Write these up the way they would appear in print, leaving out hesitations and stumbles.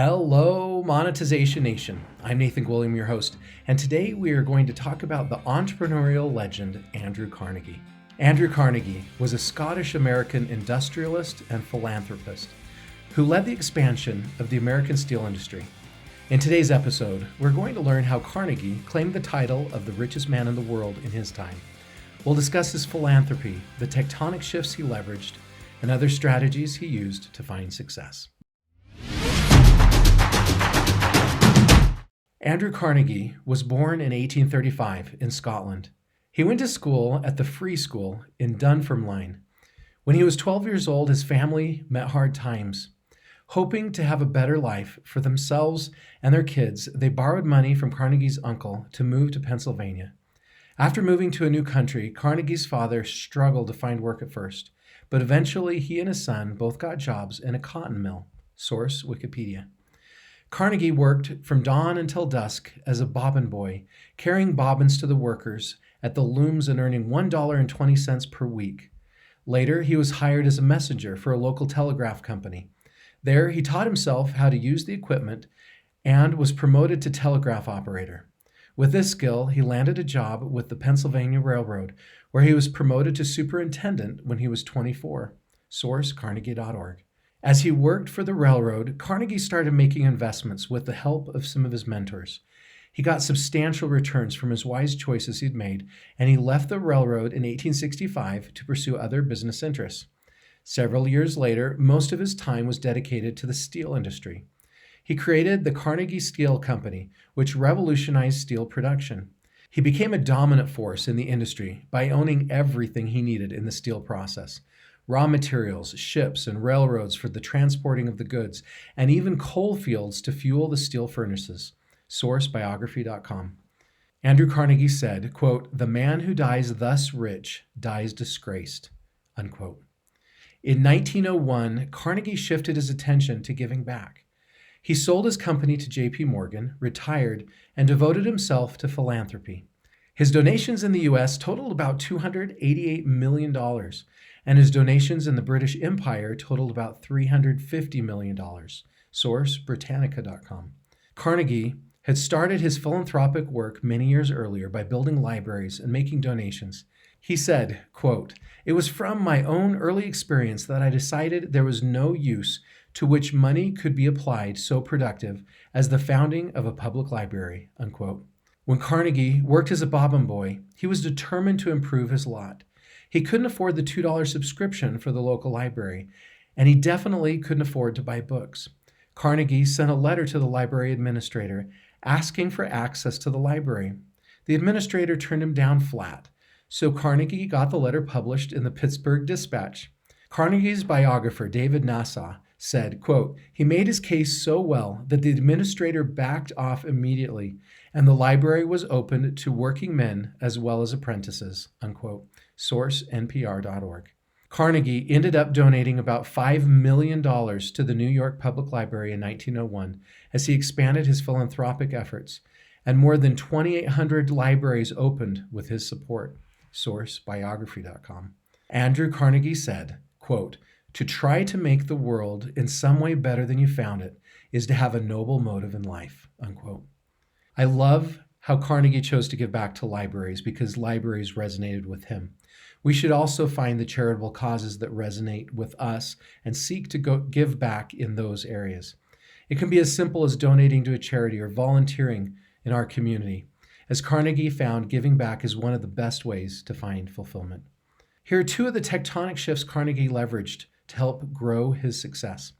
Hello, Monetization Nation. I'm Nathan Gwilliam, your host, and today we are going to talk about the entrepreneurial legend, Andrew Carnegie. Andrew Carnegie was a Scottish-American industrialist and philanthropist who led the expansion of the American steel industry. In today's episode, we're going to learn how Carnegie claimed the title of the richest man in the world in his time. We'll discuss his philanthropy, the tectonic shifts he leveraged, and other strategies he used to find success. Andrew Carnegie was born in 1835 in Scotland. He went to school at the Free School in Dunfermline. When he was 12 years old, his family met hard times. Hoping to have a better life for themselves and their kids, they borrowed money from Carnegie's uncle to move to Pennsylvania. After moving to a new country, Carnegie's father struggled to find work at first, but eventually he and his son both got jobs in a cotton mill. Source, Wikipedia. Carnegie worked from dawn until dusk as a bobbin boy, carrying bobbins to the workers at the looms and earning $1.20 per week. Later, he was hired as a messenger for a local telegraph company. There, he taught himself how to use the equipment and was promoted to telegraph operator. With this skill, he landed a job with the Pennsylvania Railroad, where he was promoted to superintendent when he was 24. Source, Carnegie.org. As he worked for the railroad, Carnegie started making investments with the help of some of his mentors. He got substantial returns from his wise choices he'd made, and he left the railroad in 1865 to pursue other business interests. Several years later, most of his time was dedicated to the steel industry. He created the Carnegie Steel Company, which revolutionized steel production. He became a dominant force in the industry by owning everything he needed in the steel process. Raw materials, ships, and railroads for the transporting of the goods, and even coal fields to fuel the steel furnaces. Source, biography.com. Andrew Carnegie said, quote, "The man who dies thus rich dies disgraced," unquote. In 1901, Carnegie shifted his attention to giving back. He sold his company to J.P. Morgan, retired, and devoted himself to philanthropy. His donations in the U.S. totaled about $288 million, and his donations in the British Empire totaled about $350 million. Source, Britannica.com. Carnegie had started his philanthropic work many years earlier by building libraries and making donations. He said, quote, "It was from my own early experience that I decided there was no use to which money could be applied so productive as the founding of a public library," unquote. When Carnegie worked as a bobbin boy, he was determined to improve his lot. He couldn't afford the $2 subscription for the local library, and he definitely couldn't afford to buy books. Carnegie sent a letter to the library administrator asking for access to the library. The administrator turned him down flat, so Carnegie got the letter published in the Pittsburgh Dispatch. Carnegie's biographer, David Nassau, said, quote, "He made his case so well that the administrator backed off immediately, and the library was opened to working men as well as apprentices," unquote. Source, NPR.org. Carnegie ended up donating about $5 million to the New York Public Library in 1901 as he expanded his philanthropic efforts, and more than 2,800 libraries opened with his support. Source, biography.com. Andrew Carnegie said, quote, "To try to make the world in some way better than you found it is to have a noble motive in life," unquote. I love how Carnegie chose to give back to libraries because libraries resonated with him. We should also find the charitable causes that resonate with us and seek to give back in those areas. It can be as simple as donating to a charity or volunteering in our community. As Carnegie found, giving back is one of the best ways to find fulfillment. Here are two of the tectonic shifts Carnegie leveraged to help grow his success.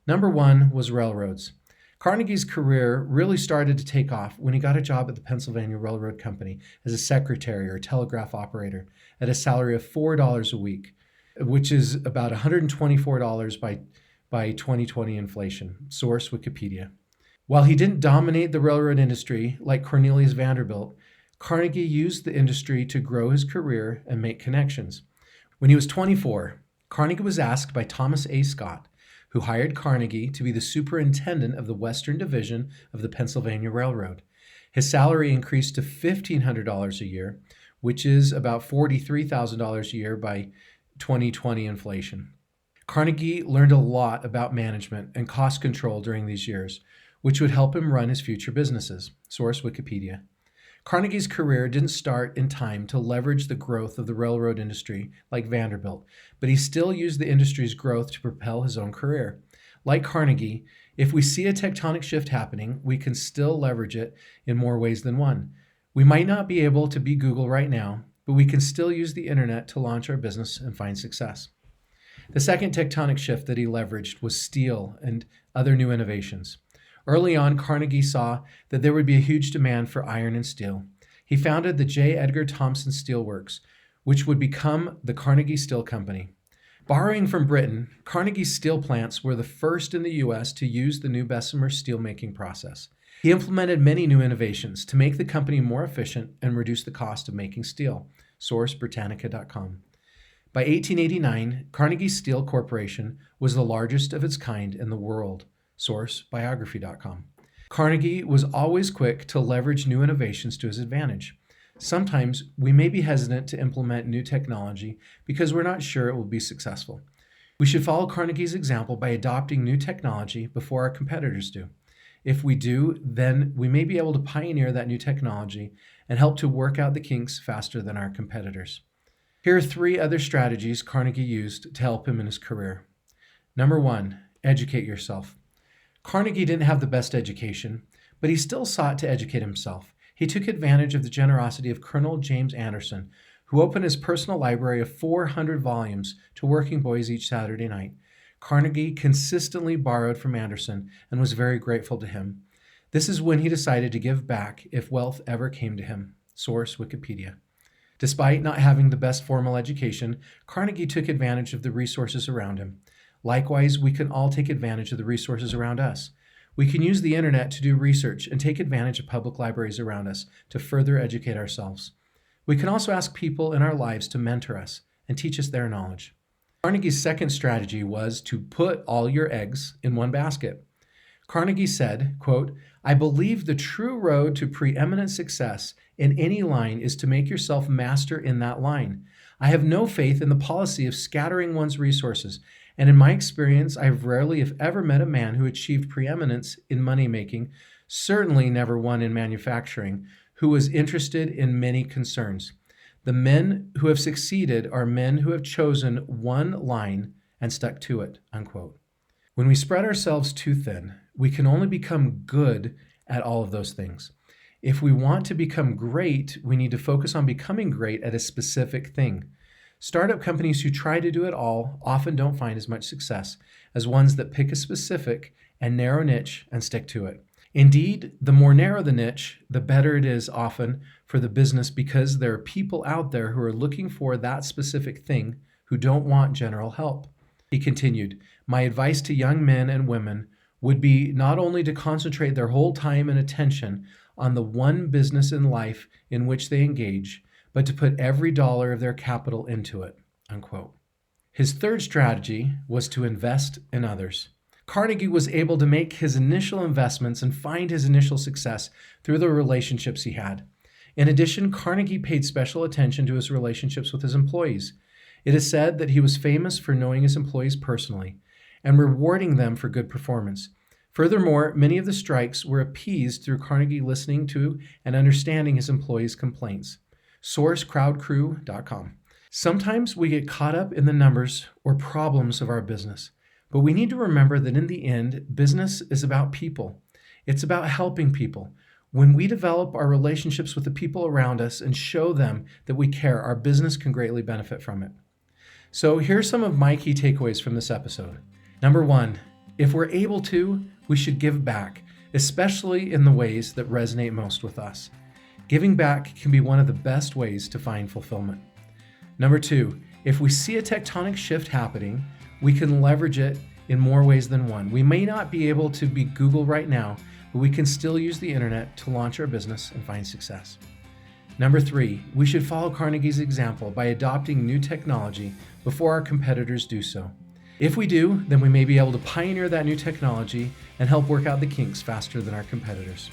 Number one was railroads. Carnegie's career really started to take off when he got a job at the Pennsylvania Railroad Company as a secretary or telegraph operator at a salary of $4 a week, which is about $124 by 2020 inflation. Source, Wikipedia. While he didn't dominate the railroad industry like Cornelius Vanderbilt, Carnegie used the industry to grow his career and make connections. When he was 24, Carnegie was asked by Thomas A. Scott, who hired Carnegie to be the superintendent of the Western Division of the Pennsylvania Railroad. His salary increased to $1,500 a year, which is about $43,000 a year by 2020 inflation. Carnegie learned a lot about management and cost control during these years, which would help him run his future businesses. Source Wikipedia. Carnegie's career didn't start in time to leverage the growth of the railroad industry like Vanderbilt, but he still used the industry's growth to propel his own career. Like Carnegie, if we see a tectonic shift happening, we can still leverage it in more ways than one. We might not be able to be Google right now, but we can still use the internet to launch our business and find success. The second tectonic shift that he leveraged was steel and other new innovations. Early on, Carnegie saw that there would be a huge demand for iron and steel. He founded the J. Edgar Thomson Steel Works, which would become the Carnegie Steel Company. Borrowing from Britain, Carnegie's steel plants were the first in the U.S. to use the new Bessemer steelmaking process. He implemented many new innovations to make the company more efficient and reduce the cost of making steel. Source Britannica.com. By 1889, Carnegie Steel Corporation was the largest of its kind in the world. Source Biography.com. Carnegie was always quick to leverage new innovations to his advantage. Sometimes we may be hesitant to implement new technology because we're not sure it will be successful. We should follow Carnegie's example by adopting new technology before our competitors do. If we do, then we may be able to pioneer that new technology and help to work out the kinks faster than our competitors. Here are 3 other strategies Carnegie used to help him in his career. Number 1, educate yourself. Carnegie didn't have the best education, but he still sought to educate himself. He took advantage of the generosity of Colonel James Anderson, who opened his personal library of 400 volumes to working boys each Saturday night. Carnegie consistently borrowed from Anderson and was very grateful to him. This is when he decided to give back if wealth ever came to him. Source Wikipedia. Despite not having the best formal education, Carnegie took advantage of the resources around him. Likewise, we can all take advantage of the resources around us. We can use the internet to do research and take advantage of public libraries around us to further educate ourselves. We can also ask people in our lives to mentor us and teach us their knowledge. Carnegie's second strategy was to put all your eggs in one basket. Carnegie said, quote, "I believe the true road to preeminent success in any line is to make yourself master in that line. I have no faith in the policy of scattering one's resources, and in my experience, I have rarely, if ever, met a man who achieved preeminence in money-making, certainly never one in manufacturing, who was interested in many concerns. The men who have succeeded are men who have chosen one line and stuck to it," unquote. When we spread ourselves too thin, we can only become good at all of those things. If we want to become great, we need to focus on becoming great at a specific thing. Startup companies who try to do it all often don't find as much success as ones that pick a specific and narrow niche and stick to it. Indeed, the more narrow the niche, the better it is often for the business because there are people out there who are looking for that specific thing who don't want general help. He continued, "My advice to young men and women would be not only to concentrate their whole time and attention on the one business in life in which they engage, but to put every dollar of their capital into it," unquote. His third strategy was to invest in others. Carnegie was able to make his initial investments and find his initial success through the relationships he had. In addition, Carnegie paid special attention to his relationships with his employees. It is said that he was famous for knowing his employees personally and rewarding them for good performance. Furthermore, many of the strikes were appeased through Carnegie listening to and understanding his employees' complaints. Source crowdcrew.com. Sometimes we get caught up in the numbers or problems of our business, but we need to remember that in the end, business is about people. It's about helping people. When we develop our relationships with the people around us and show them that we care, our business can greatly benefit from it. So here's some of my key takeaways from this episode. Number 1, if we're able to, we should give back, especially in the ways that resonate most with us. Giving back can be one of the best ways to find fulfillment. Number 2, if we see a tectonic shift happening, we can leverage it in more ways than one. We may not be able to be Google right now, but we can still use the internet to launch our business and find success. Number 3, we should follow Carnegie's example by adopting new technology before our competitors do so. If we do, then we may be able to pioneer that new technology and help work out the kinks faster than our competitors.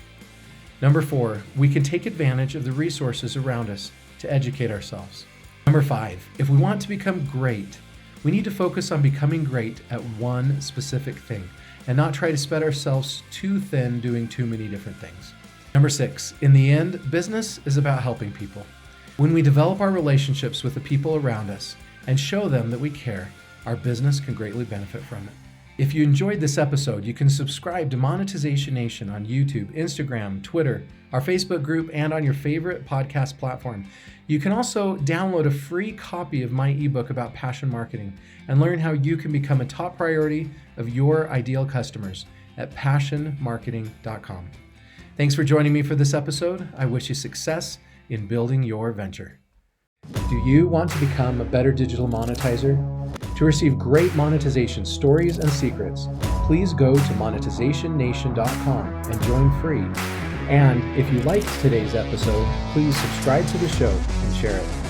Number 4, we can take advantage of the resources around us to educate ourselves. Number 5, if we want to become great, We need to focus on becoming great at one specific thing and not try to spread ourselves too thin doing too many different things. Number 6, in the end, business is about helping people. When we develop our relationships with the people around us and show them that we care, our business can greatly benefit from it. If you enjoyed this episode, you can subscribe to Monetization Nation on YouTube, Instagram, Twitter, our Facebook group, and on your favorite podcast platform. You can also download a free copy of my ebook about passion marketing and learn how you can become a top priority of your ideal customers at passionmarketing.com. Thanks for joining me for this episode. I wish you success in building your venture. Do you want to become a better digital monetizer? To receive great monetization stories and secrets, please go to monetizationnation.com and join free. And if you liked today's episode, please subscribe to the show and share it.